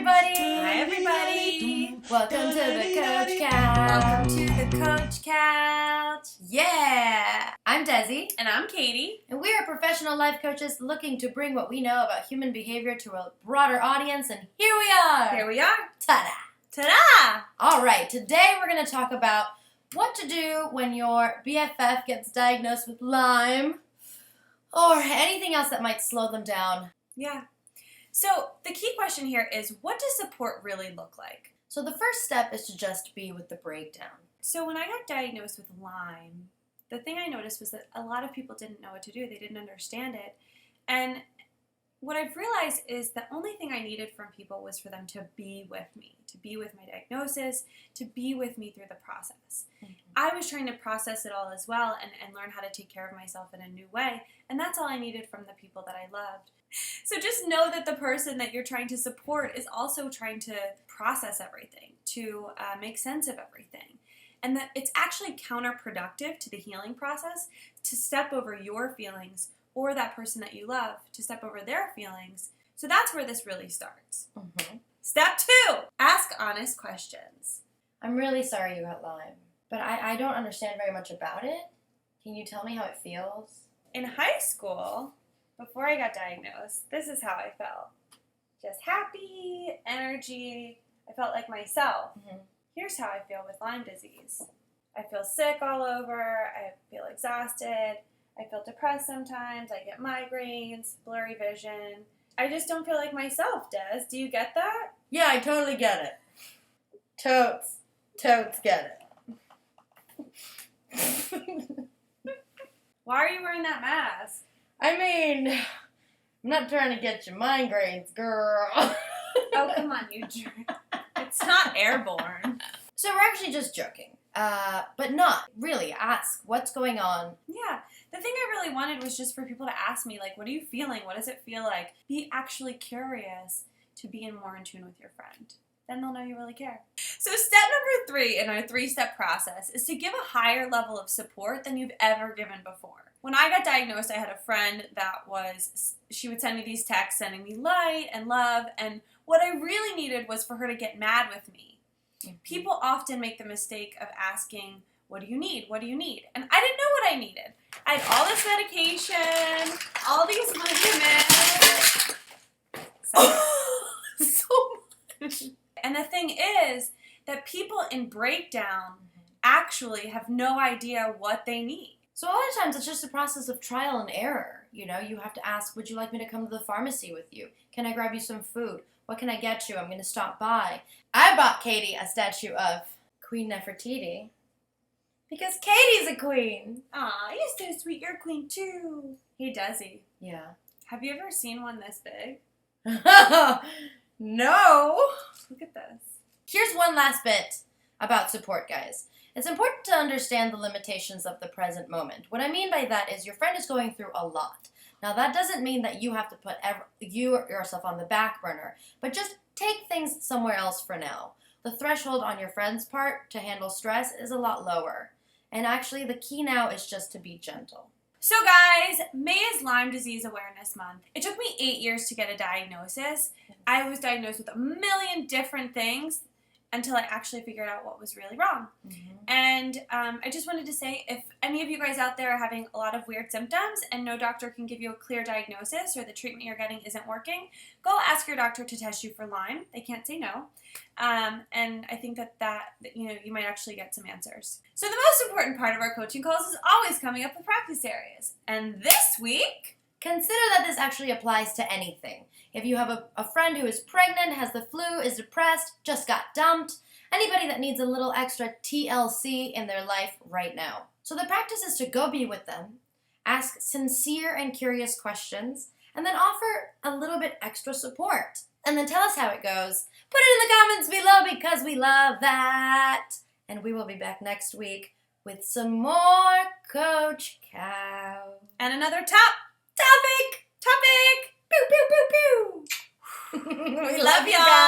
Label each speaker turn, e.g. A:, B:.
A: everybody!
B: Hi, everybody!
A: Welcome to the Coach Couch!
B: Welcome to the Coach Couch!
A: Yeah! I'm Desi.
B: And I'm Katie.
A: And we are professional life coaches looking to bring what we know about human behavior to a broader audience, and here we are!
B: Here we are!
A: Ta-da!
B: Ta-da!
A: Alright, today we're going to talk about what to do when your BFF gets diagnosed with Lyme, or anything else that might slow them down.
B: Yeah. So, the key question here is, what does support really look like?
A: So the first step is to just be with the breakdown.
B: So when I got diagnosed with Lyme, the thing I noticed was that a lot of people didn't know what to do. They didn't understand it. And what I've realized is the only thing I needed from people was for them to be with me, to be with my diagnosis, to be with me through the process. Mm-hmm. I was trying to process it all as well and learn how to take care of myself in a new way. And that's all I needed from the people that I loved. So just know that the person that you're trying to support is also trying to process everything, to make sense of everything. And that it's actually counterproductive to the healing process to step over your feelings or that person that you love, to step over their feelings. So that's where this really starts.
A: Mm-hmm.
B: Step 2, ask honest questions.
A: I'm really sorry you got Lyme, but I don't understand very much about it. Can you tell me how it feels?
B: In high school, before I got diagnosed, this is how I felt. Just happy, energy. I felt like myself. Mm-hmm. Here's how I feel with Lyme disease. I feel sick all over. I feel exhausted. I feel depressed sometimes. I get migraines, blurry vision. I just don't feel like myself, Des. Do you get that?
A: Yeah, I totally get it. Totes get it.
B: Why are you wearing that mask?
A: I mean, I'm not trying to get you migraines, girl.
B: Oh, come on, you jerk. It's not airborne.
A: So we're actually just joking. But not. Really, ask what's going on.
B: Yeah. The thing I really wanted was just for people to ask me, like, what are you feeling? What does it feel like? Be actually curious to be more in tune with your friend. Then they'll know you really care. So step number 3 in our 3-step process is to give a higher level of support than you've ever given before. When I got diagnosed, I had a friend she would send me these texts sending me light and love, and what I really needed was for her to get mad with me. Mm-hmm. People often make the mistake of asking, what do you need? What do you need? And I didn't know what I needed. I had all this medication, all these vitamins. So much. And the thing is that people in breakdown actually have no idea what they need.
A: So a lot of times it's just a process of trial and error. You know, you have to ask, would you like me to come to the pharmacy with you? Can I grab you some food? What can I get you? I'm going to stop by. I bought Katie a statue of Queen Nefertiti because Katie's a queen.
B: Aw, you're so sweet. You're a queen too. Hey, Desi.
A: Yeah.
B: Have you ever seen one this big?
A: No.
B: Look at this.
A: Here's one last bit about support, guys. It's important to understand the limitations of the present moment. What I mean by that is your friend is going through a lot. Now, that doesn't mean that you have to put yourself on the back burner, but just take things somewhere else for now. The threshold on your friend's part to handle stress is a lot lower. And actually, the key now is just to be gentle.
B: So guys, May is Lyme Disease Awareness Month. It took me 8 years to get a diagnosis. I was diagnosed with a million different things until I actually figured out what was really wrong. Mm-hmm. And I just wanted to say, if any of you guys out there are having a lot of weird symptoms and no doctor can give you a clear diagnosis or the treatment you're getting isn't working, go ask your doctor to test you for Lyme. They can't say no. And I think that you might actually get some answers. So the most important part of our coaching calls is always coming up with practice areas. And this week,
A: consider that this actually applies to anything. If you have a friend who is pregnant, has the flu, is depressed, just got dumped, anybody that needs a little extra TLC in their life right now. So the practice is to go be with them, ask sincere and curious questions, and then offer a little bit extra support. And then tell us how it goes. Put it in the comments below because we love that. And we will be back next week with some more Coach Cow.
B: And another topic. Pew, pew, pew, pew.
A: We love you guys.